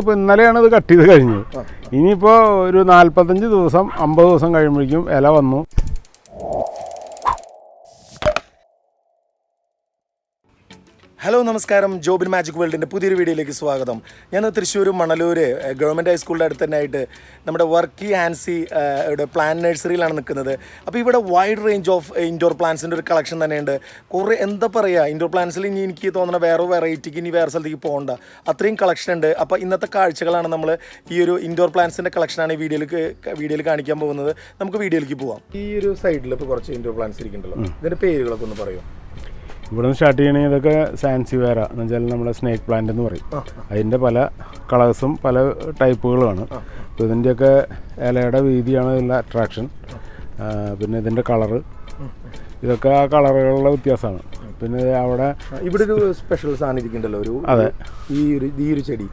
ഇപ്പോൾ ഇന്നലെയാണ് ഇത് കട്ട് ചെയ്ത് കഴിഞ്ഞത്. ഇനിയിപ്പോൾ ഒരു 45 ദിവസം 50 ദിവസം കഴിയുമ്പോഴേക്കും ഇല വന്നു. ഹലോ നമസ്കാരം, ജോബിൻ മാജിക് വേൾഡിൻ്റെ പുതിയൊരു വീഡിയോയിലേക്ക് സ്വാഗതം. ഞാൻ തൃശ്ശൂർ മണലൂർ ഗവൺമെൻറ് ഹൈസ്കൂളിൻ്റെ അടുത്ത് തന്നെയായിട്ട് നമ്മുടെ വർക്കി ആൻസി ഇവിടെ പ്ലാന്റ് നഴ്സറിയിലാണ് നിൽക്കുന്നത്. അപ്പോൾ ഇവിടെ വൈഡ് റേഞ്ച് ഓഫ് ഇൻഡോർ പ്ലാന്റ്സിൻ്റെ ഒരു കളക്ഷൻ തന്നെയുണ്ട്. കുറേ എന്താ പറയുക, ഇൻഡോർ പ്ലാന്റ്സിൽ ഇനി എനിക്ക് തോന്നുന്ന വേറെ വെറൈറ്റിക്ക് ഇനി വേറെ സ്ഥലത്തേക്ക് പോകണ്ട, അത്രയും കളക്ഷൻ ഉണ്ട്. അപ്പോൾ ഇന്നത്തെ കാഴ്ചകളാണ് നമ്മൾ ഈ ഒരു ഇൻഡോർ പ്ലാന്റ്സിൻ്റെ കളക്ഷനാണ് ഈ വീഡിയോയിൽ കാണിക്കാൻ പോകുന്നത്. നമുക്ക് വീഡിയോയിലേക്ക് പോകാം. ഈ ഒരു സൈഡിൽ ഇപ്പോൾ കുറച്ച് ഇൻഡോർ പ്ലാന്റ്സ് ഇരിക്കുന്നുണ്ടല്ലോ, ഇതിൻ്റെ പേരുകളൊക്കെ ഒന്ന് പറയും. ഇവിടെ നിന്ന് സ്റ്റാർട്ട് ചെയ്യണമെങ്കിൽ ഇതൊക്കെ സാൻസിവേറ എന്ന് വെച്ചാൽ നമ്മുടെ സ്നേക്ക് പ്ലാന്റ് എന്ന് പറയും. അതിൻ്റെ പല കളേഴ്സും പല ടൈപ്പുകളുമാണ്. അപ്പോൾ ഇതിൻ്റെയൊക്കെ ഇലയുടെ വീതിയാണ് ഇതിൻ്റെ അട്രാക്ഷൻ. പിന്നെ ഇതിൻ്റെ കളറ്, ഇതൊക്കെ ആ കളറുകളുടെ വ്യത്യാസമാണ്. പിന്നെ അവിടെ ഇവിടെ ഒരു സ്പെഷ്യൽ സാധനം ഇരിക്കുന്നുണ്ടല്ലോ, ഒരു അതെ ഈ ഒരു ചെടി,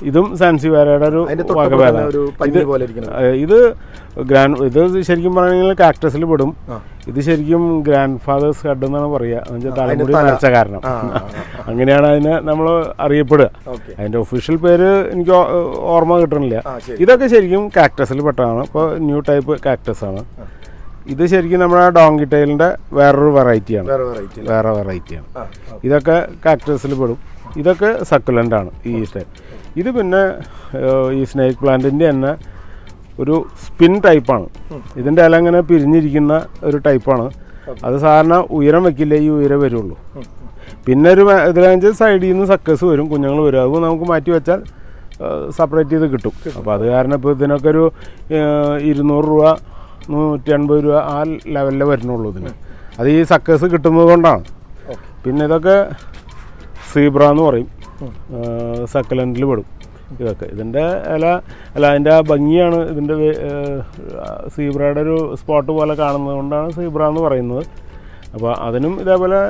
ഇതും സാൻസിവേറയുടെ ഒരു വകഭേദമാണ്. ഇത് ശരിക്കും പറയുകയാണെങ്കിൽ കാക്ടസിൽ പെടും. ഇത് ശരിക്കും ഗ്രാൻഡ് ഫാദേഴ്സ് ഹെഡ് എന്നാണ് പറയുക, എന്ന് വെച്ചാൽ തലമുടി നരച്ച കാരണം. അങ്ങനെയാണ് അതിനെ നമ്മൾ അറിയപ്പെടുക. അതിൻ്റെ ഒഫീഷ്യൽ പേര് എനിക്ക് ഓർമ്മ കിട്ടണില്ല. ഇതൊക്കെ ശരിക്കും കാക്ടസിൽ പെട്ടതാണ്. ഇപ്പോൾ ന്യൂ ടൈപ്പ് കാക്ടസ് ആണ്. ഇത് ശരിക്കും നമ്മുടെ ഡോങ്കി ടൈലിൻ്റെ വേറൊരു വെറൈറ്റിയാണ്. ഇതൊക്കെ കാക്ടസിൽ പെടും. ഇതൊക്കെ സക്കുലൻ്റ് ആണ് ഈ ടൈപ്പ്. ഇത് പിന്നെ ഈ സ്നേക്ക് പ്ലാന്റിൻ്റെ തന്നെ ഒരു സ്പിൻ ടൈപ്പാണ്. ഇതിൻ്റെ ഇല ഇങ്ങനെ പിരിഞ്ഞിരിക്കുന്ന ഒരു ടൈപ്പാണ്. അത് സാധാരണ ഉയരം വെക്കില്ല, ഈ ഉയരം വരുള്ളൂ. പിന്നെ ഒരു ഇതിലാണെന്ന് വെച്ചാൽ സൈഡിൽ നിന്ന് സക്കേഴ്സ് വരും, കുഞ്ഞുങ്ങൾ വരും. അത് നമുക്ക് മാറ്റി വെച്ചാൽ സെപ്പറേറ്റ് ചെയ്ത് കിട്ടും. അപ്പോൾ അത് കാരണം ഇപ്പോൾ ഇതിനൊക്കെ ഒരു 200 രൂപ 150 രൂപ ആ ലെവലിലേ വരുന്നുള്ളൂ ഇതിന്. അത് ഈ സക്കേഴ്സ് കിട്ടുന്നത് കൊണ്ടാണ്. പിന്നെ ഇതൊക്കെ സീബ്ര എന്ന് പറയും, സക്കലൻറ്റിൽ പെടും. ഇതൊക്കെ ഇതിൻ്റെ ഇല അല്ല, അതിൻ്റെ ആ ഭംഗിയാണ് ഇതിൻ്റെ സീബ്രയുടെ ഒരു സ്പോട്ട് പോലെ കാണുന്നത് കൊണ്ടാണ് സീബ്ര എന്ന് പറയുന്നത്. അപ്പോൾ അതിനും ഇതേപോലെ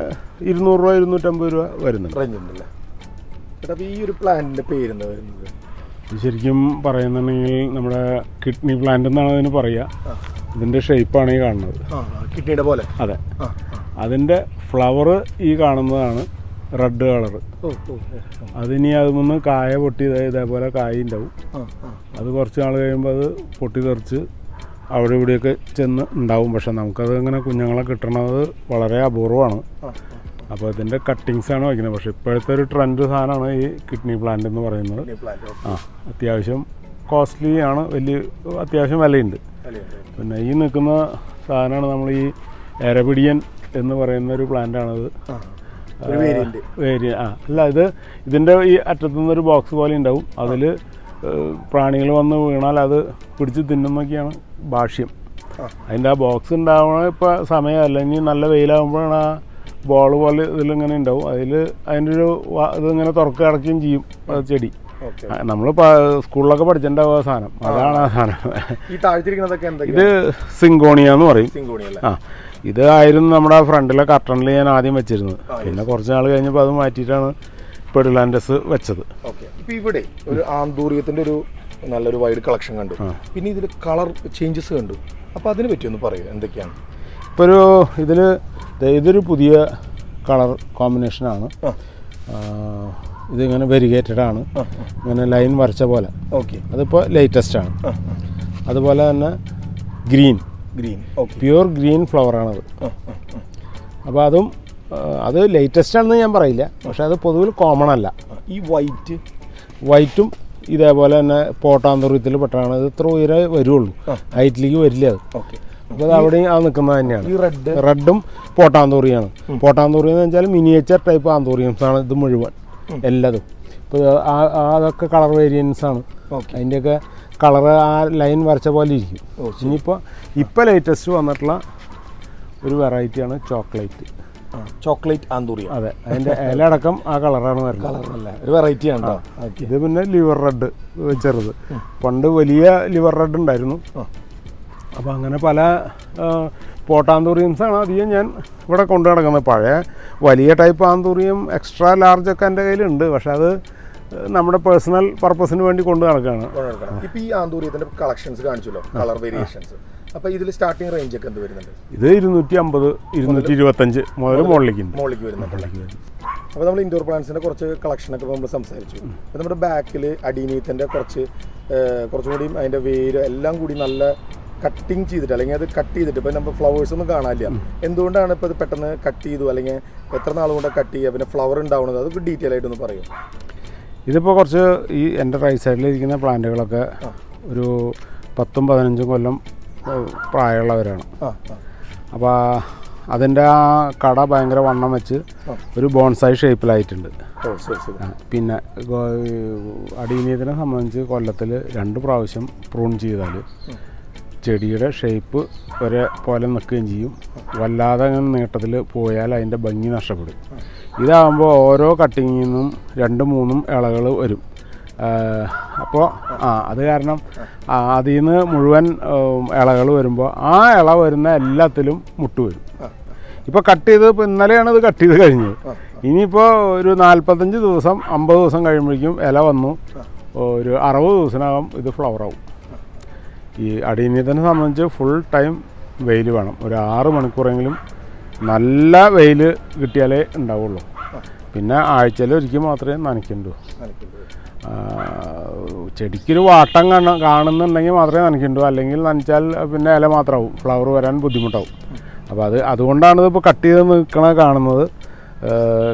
200 രൂപ 250 രൂപ വരുന്നുണ്ട്. ഈ ഒരു പ്ലാന്റിൻ്റെ പേരെന്താ വരുന്നത്? ഇത് ശരിക്കും പറയുന്നുണ്ടെങ്കിൽ നമ്മുടെ കിഡ്നി പ്ലാന്റ് എന്നാണ് അതിന് പറയുക. ഇതിൻ്റെ ഷേപ്പാണ് ഈ കാണുന്നത്, കിഡ്നിയുടെ പോലെ. അതെ, അതിൻ്റെ ഫ്ലവർ ഈ കാണുന്നതാണ് റെഡ് കളർ. അതിനി അതിൽ കായ പൊട്ടി ഇതേപോലെ കായ ഉണ്ടാവും. അത് കുറച്ച് നാൾ കഴിയുമ്പോൾ അത് പൊട്ടി തെറിച്ച് അവിടെ ഇവിടെയൊക്കെ ചെന്ന് ഉണ്ടാവും. പക്ഷെ നമുക്കത് ഇങ്ങനെ കുഞ്ഞുങ്ങളെ കിട്ടണത് വളരെ അപൂർവമാണ്. അപ്പോൾ ഇതിൻ്റെ കട്ടിങ്സാണ് വയ്ക്കുന്നത്. പക്ഷെ ഇപ്പോഴത്തെ ഒരു ട്രെൻഡ് സാധനമാണ് ഈ കിഡ്നി പ്ലാന്റ് എന്ന് പറയുന്നത്. അത്യാവശ്യം കോസ്റ്റ്ലി ആണ്, അത്യാവശ്യം വിലയുണ്ട്. പിന്നെ ഈ നിൽക്കുന്ന സാധനമാണ് നമ്മൾ ഈ എരപിഡിയൻ എന്ന് പറയുന്ന ഒരു പ്ലാന്റാണത്. അല്ല, ഇതിൻ്റെ ഈ അറ്റത്തുനിന്നൊരു ബോക്സ് പോലെ ഉണ്ടാവും. അതിൽ പ്രാണികൾ വന്ന് വീണാൽ അത് പിടിച്ച് തിന്നുന്നൊക്കെയാണ് ഭാഷ്യം. അതിൻ്റെ ആ ബോക്സ് ഉണ്ടാവണ ഇപ്പോൾ സമയമല്ല, ഇനി നല്ല വെയിലാകുമ്പോഴാണ് ആ ബോൾ പോലെ ഇതിലിങ്ങനെ ഉണ്ടാവും. അതിൻ്റെ ഒരു ഇതിങ്ങനെ തുറക്കുക അടക്കുകയും ചെയ്യും ചെടി. നമ്മൾ സ്കൂളിലൊക്കെ പഠിച്ചിട്ടുണ്ടാവുക സാധനം, അതാണ് ആ സാധനം. ഇത് സിങ്കോണിയ എന്ന് പറയും. ഇതായിരുന്നു നമ്മുടെ ഫ്രണ്ടിലെ കർട്ടണിൽ ഞാൻ ആദ്യം വെച്ചിരുന്നത്. പിന്നെ കുറച്ച് നാൾ കഴിഞ്ഞപ്പോൾ അത് മാറ്റിയിട്ടാണ് പെഡുലാൻഡസ് വെച്ചത്. ഇപ്പോൾ ഇവിടെ ഒരു ആന്തൂറിയത്തിൻ്റെ ഒരു നല്ലൊരു വൈഡ് കളക്ഷൻ കണ്ടു. പിന്നെ ഇതിൽ കളർ ചേഞ്ചസ് കണ്ടു. അപ്പോൾ അതിനെ പറ്റി ഒന്ന് പറയൂ, എന്തൊക്കെയാണ്? ഇപ്പോൾ ഇതൊരു പുതിയ കളർ കോമ്പിനേഷനാണ്. ഇതിങ്ങനെ വെരിഗേറ്റഡ് ആണ്, ഇങ്ങനെ ലൈൻ വരച്ച പോലെ. അതിപ്പോൾ ലേറ്റസ്റ്റ് ആണ്. അതുപോലെ തന്നെ ഗ്രീൻ പ്യൂർ ഗ്രീൻ ഫ്ലവറാണത്. അപ്പോൾ അത് ലേറ്റസ്റ്റ് ആണെന്ന് ഞാൻ പറയില്ല, പക്ഷെ അത് പൊതുവിൽ കോമൺ അല്ല. ഈ വൈറ്റും ഇതേപോലെ തന്നെ പോട്ടാന്തൂര്യത്തിൽ പെട്ടാണ്. ഇത് ഇത്ര ഉയരെ വരുള്ളൂ, ഹൈറ്റിലേക്ക് വരില്ല അത്. അപ്പോൾ അത് അവിടെയും ആ നിൽക്കുന്നത് തന്നെയാണ്. റെഡും പോട്ടാന്തൂറിയാണ്. പോട്ടാന്തൂറിയം എന്ന് വെച്ചാൽ മിനിയേച്ചർ ടൈപ്പ് ആന്തൂറിയംസ് ആണ് ഇത് മുഴുവൻ എല്ലാതും. ഇപ്പോൾ അതൊക്കെ കളർ വേരിയൻസ് ആണ്. അതിൻ്റെയൊക്കെ കളറ് ആ ലൈൻ വരച്ച പോലെ ഇരിക്കും. ഇപ്പോൾ ലേറ്റസ്റ്റ് വന്നിട്ടുള്ള ഒരു വെറൈറ്റിയാണ് ചോക്ലേറ്റ് ആന്തൂറിയം. അതെ, അതിൻ്റെ ഇലയടക്കം ആ കളറാണ് വരുന്നത്. ഒരു വെറൈറ്റിയാണ്. ഇത് പിന്നെ ലിവർ റെഡ് ചെറുത്. പണ്ട് വലിയ ലിവർ റെഡ് ഉണ്ടായിരുന്നു. അപ്പോൾ അങ്ങനെ പല പോട്ടാന്തൂറിയംസാണ് അധികം ഞാൻ ഇവിടെ കൊണ്ടു നടക്കുന്നത്. പഴയ വലിയ ടൈപ്പ് ആന്തൂറിയം എക്സ്ട്രാ ലാർജൊക്കെ എൻ്റെ കയ്യിലുണ്ട്. പക്ഷെ അത് നമ്മുടെ പേഴ്സണൽ പർപ്പസിന് വേണ്ടി കൊണ്ടു നടക്കുകയാണ്. ഇപ്പോൾ ഈ ആന്തൂറിയത്തിൻ്റെ കളക്ഷൻസ് കാണിച്ചല്ലോ, കളർ വേരിയേഷൻസ്. അപ്പോൾ ഇതിൽ സ്റ്റാർട്ടിംഗ് റേഞ്ച് ഒക്കെ എന്ത് വരുന്നുണ്ട്? ഇത് 250 225 മുതൽ മുകളിലേക്ക് വരുന്നുണ്ട്. അപ്പോൾ നമ്മൾ ഇൻഡോർ പ്ലാന്റ്സിൻ്റെ കുറച്ച് കളക്ഷനൊക്കെ നമ്മൾ സംസാരിച്ചു. അപ്പോൾ നമ്മുടെ ബാക്കിൽ അഡീനീത്തിൻ്റെ കുറച്ചും കൂടി അതിൻ്റെ വേര് എല്ലാം കൂടി നല്ല കട്ടിങ് ചെയ്തിട്ട്, അല്ലെങ്കിൽ അത് കട്ട് ചെയ്തിട്ട് ഇപ്പോൾ നമ്മൾ ഫ്ലവേഴ്സ് ഒന്നും കാണാനില്ല. എന്തുകൊണ്ടാണ് ഇപ്പോൾ ഇത് പെട്ടെന്ന് കട്ട് ചെയ്തു, അല്ലെങ്കിൽ എത്ര നാൾ കൊണ്ട് കട്ട് ചെയ്യുക, പിന്നെ ഫ്ലവർ ഉണ്ടാവുന്നത്, അത് ഡീറ്റെയിൽ ആയിട്ടൊന്ന് പറയും. ഇതിപ്പോൾ കുറച്ച് ഈ എൻ്റെ റൈറ്റ് സൈഡിലിരിക്കുന്ന പ്ലാന്റുകളൊക്കെ ഒരു 10-15 കൊല്ലം പ്രായമുള്ളവരാണ്. അപ്പോൾ അതിൻ്റെ ആ കട ഭയങ്കര വണ്ണം വെച്ച് ഒരു ബോൺസായി ഷേപ്പിലായിട്ടുണ്ട്. പിന്നെ അടീനീയത്തിനെ സംബന്ധിച്ച് കൊല്ലത്തിൽ 2 പ്രാവശ്യം പ്രൂൺ ചെയ്താൽ ചെടിയുടെ ഷേപ്പ് ഒരേ പോലെ നിൽക്കുകയും ചെയ്യും. വല്ലാതെ അങ്ങനെ നീട്ടത്തിൽ പോയാൽ അതിൻ്റെ ഭംഗി നഷ്ടപ്പെടും. ഇതാകുമ്പോൾ ഓരോ കട്ടിങ്ങിൽ നിന്നും 2-3 ഇളകൾ വരും. അപ്പോൾ അത് കാരണം അതിൽ നിന്ന് മുഴുവൻ ഇളകൾ വരുമ്പോൾ ആ ഇള വരുന്ന എല്ലാത്തിലും മുട്ട് വരും. ഇപ്പോൾ കട്ട് ചെയ്ത് ഇപ്പോൾ ഇന്നലെയാണ് ഇത് കട്ട് ചെയ്ത് കഴിഞ്ഞത്. ഇനിയിപ്പോൾ ഒരു 45 ദിവസം 50 ദിവസം കഴിയുമ്പോഴേക്കും ഇല വന്നു ഒരു 60 ദിവസത്തിനകം ഇത് ഫ്ലവറാവും. ഈ അടീനീയത്തിനെ സംബന്ധിച്ച് ഫുൾ ടൈം വെയിൽ വേണം. ഒരു 6 മണിക്കൂറെങ്കിലും നല്ല വെയിൽ കിട്ടിയാലേ ഉണ്ടാവുള്ളൂ. പിന്നെ ആഴ്ചയിൽ ഒരിക്കൽ മാത്രമേ നനയ്ക്കണ്ടൂ. ചെടിക്കൊരു വാട്ടം കാണുന്നുണ്ടെങ്കിൽ മാത്രമേ നനയ്ക്കണ്ടൂ. അല്ലെങ്കിൽ നനച്ചാൽ പിന്നെ ഇല മാത്രമാവും, ഫ്ലവർ വരാൻ ബുദ്ധിമുട്ടാവും. അപ്പോൾ അതുകൊണ്ടാണ് ഇതിപ്പോൾ കട്ട് ചെയ്ത് കാണുന്നത്.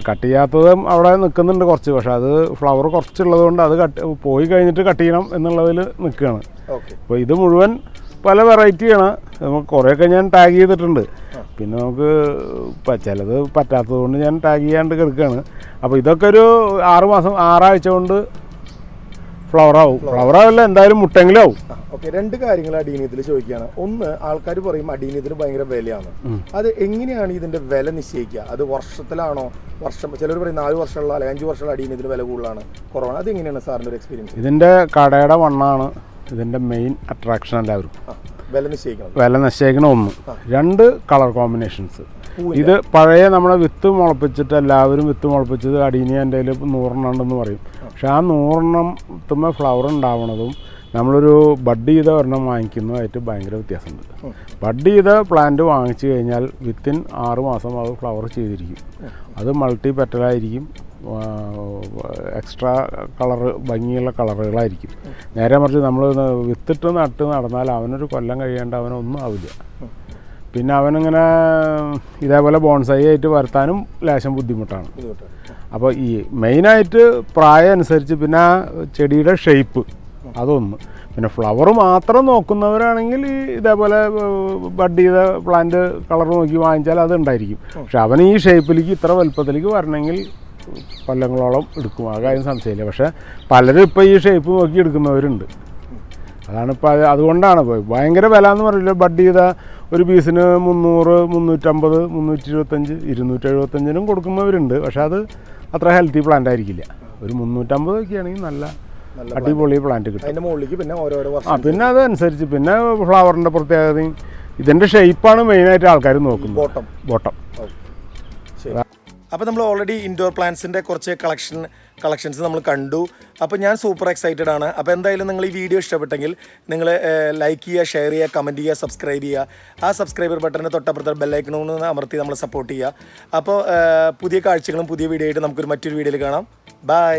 കട്ട് ചെയ്യാത്തതും അവിടെ നിൽക്കുന്നുണ്ട് കുറച്ച്. പക്ഷേ അത് ഫ്ലവർ കുറച്ചുള്ളത് കൊണ്ട് അത് പോയി കഴിഞ്ഞിട്ട് കട്ട് ചെയ്യണം എന്നുള്ളതിൽ നിൽക്കുകയാണ്. അപ്പോൾ ഇത് മുഴുവൻ പല വെറൈറ്റിയാണ്. നമുക്ക് കുറേയൊക്കെ ഞാൻ ടാഗ് ചെയ്തിട്ടുണ്ട്. പിന്നെ നമുക്ക് ചിലത് പറ്റാത്തത് കൊണ്ട് ഞാൻ ടാഗ് ചെയ്യാണ്ട് കിടക്കുകയാണ്. അപ്പോൾ ഇതൊക്കെ ഒരു 6 ആഴ്ച കൊണ്ട് ഫ്ലവറാവില്ല, എന്തായാലും മുട്ടെങ്കിലും ആവും. ഓക്കെ, 2 കാര്യങ്ങൾ അടീനീയത്തിൽ ചോദിക്കുകയാണ്. ഒന്ന്, ആൾക്കാർ പറയും അടീനീയത്തിന് ഭയങ്കര വിലയാണ്. അത് എങ്ങനെയാണ് ഇതിന്റെ വില നിശ്ചയിക്കുക? അത് വർഷത്തിലാണോ? ചിലർ പറയും 4 വർഷമുള്ള അല്ലെങ്കിൽ 5 വർഷമുള്ള അടീനീയത്തിന് വില കൂടുതലാണ്, കുറവാണ്. അത് എങ്ങനെയാണ് സാറിൻ്റെ ഒരു എക്സ്പീരിയൻസ്? ഇതിൻ്റെ കടയുടെ വണ്ണാണ് ഇതിൻ്റെ മെയിൻ അട്രാക്ഷൻ. എല്ലാവരും വില നിശ്ചയിക്കണം. 1. 2 കളർ കോമ്പിനേഷൻസ്. ഇത് പഴയ നമ്മളെ വിത്ത് മുളപ്പിച്ചിട്ട് എല്ലാവരും വിത്ത് മുളപ്പിച്ചത് അടീനിയ എൻ്റെ കയ്യിൽ 100 ഉണ്ടെന്ന് പറയും. പക്ഷെ ആ 100 ഫ്ലവർ ഉണ്ടാവണതും നമ്മളൊരു ബഡ് ചെയ്ത ഒരെണ്ണം വാങ്ങിക്കുന്നതായിട്ട് ഭയങ്കര വ്യത്യാസമുണ്ട്. ബഡ് ചെയ്ത പ്ലാന്റ് വാങ്ങിച്ചു കഴിഞ്ഞാൽ വിത്തിൻ 6 മാസം അത് ഫ്ലവർ ചെയ്തിരിക്കും. അത് മൾട്ടി പെറ്റലായിരിക്കും, എക്സ്ട്രാ ഭംഗിയുള്ള കളറുകളായിരിക്കും. നേരെ മറിച്ച് നമ്മൾ വിത്തിട്ട് നടന്നാൽ അവനൊരു കൊല്ലം കഴിയേണ്ട അവനൊന്നും ആവില്ല. പിന്നെ അവനിങ്ങനെ ഇതേപോലെ ബോൺസായി ആയിട്ട് വരുത്താനും ലേശം ബുദ്ധിമുട്ടാണ്. അപ്പോൾ ഈ മെയിനായിട്ട് പ്രായം അനുസരിച്ച് പിന്നെ ചെടിയുടെ ഷേപ്പ് അതൊന്ന്. പിന്നെ ഫ്ലവർ മാത്രം നോക്കുന്നവരാണെങ്കിൽ ഇതേപോലെ ബഡ് ചെയ്ത പ്ലാന്റ് കളർ നോക്കി വാങ്ങിച്ചാൽ അത് ഉണ്ടായിരിക്കും. പക്ഷെ അവൻ ഈ ഷേപ്പിലേക്ക് ഇത്ര വലുപ്പത്തിലേക്ക് വരണമെങ്കിൽ കൊല്ലങ്ങളോളം എടുക്കും. ആ കാര്യം സംശയമില്ല. പക്ഷേ പലരും ഇപ്പോൾ ഈ ഷേപ്പ് നോക്കി എടുക്കുന്നവരുണ്ട്. അതാണിപ്പോൾ അതുകൊണ്ടാണ് ഭയങ്കര വില എന്ന് പറയില്ല. ബഡ് ചെയ്ത ഒരു പീസിന് 300, 350, 325, 275 കൊടുക്കുന്നവരുണ്ട്. പക്ഷെ അത് അത്ര ഹെൽത്തി പ്ലാന്റ് ആയിരിക്കില്ല. ഒരു 350 ഒക്കെ ആണെങ്കിൽ നല്ല അടിപൊളി പ്ലാന്റ് കിട്ടും. പിന്നെ അതനുസരിച്ച് പിന്നെ ഫ്ലവറിൻ്റെ പ്രത്യേകതയും ഇതിൻ്റെ ഷേപ്പാണ് മെയിനായിട്ട് ആൾക്കാർ നോക്കുന്നത്. ബോട്ടം. അപ്പോൾ നമ്മൾ ഓൾറെഡി ഇൻഡോർ പ്ലാന്റ്സിൻ്റെ കുറച്ച് കളക്ഷൻസ് നമ്മൾ കണ്ടു. അപ്പോൾ ഞാൻ സൂപ്പർ എക്സൈറ്റഡ് ആണ്. അപ്പോൾ എന്തായാലും നിങ്ങൾ ഈ വീഡിയോ ഇഷ്ടപ്പെട്ടെങ്കിൽ നിങ്ങൾ ലൈക്ക് ചെയ്യുക, ഷെയർ ചെയ്യുക, കമൻറ്റ് ചെയ്യുക, സബ്സ്ക്രൈബ് ചെയ്യുക. ആ സബ്സ്ക്രൈബർ ബട്ടണിന് തൊട്ടപ്പുറത്ത് ബെല്ലൈക്കണമെന്ന് അമർത്തി നമ്മൾ സപ്പോർട്ട് ചെയ്യുക. അപ്പോൾ പുതിയ കാഴ്ചകളും പുതിയ വീഡിയോ ആയിട്ട് നമുക്കൊരു മറ്റൊരു വീഡിയോയിൽ കാണാം. ബൈ.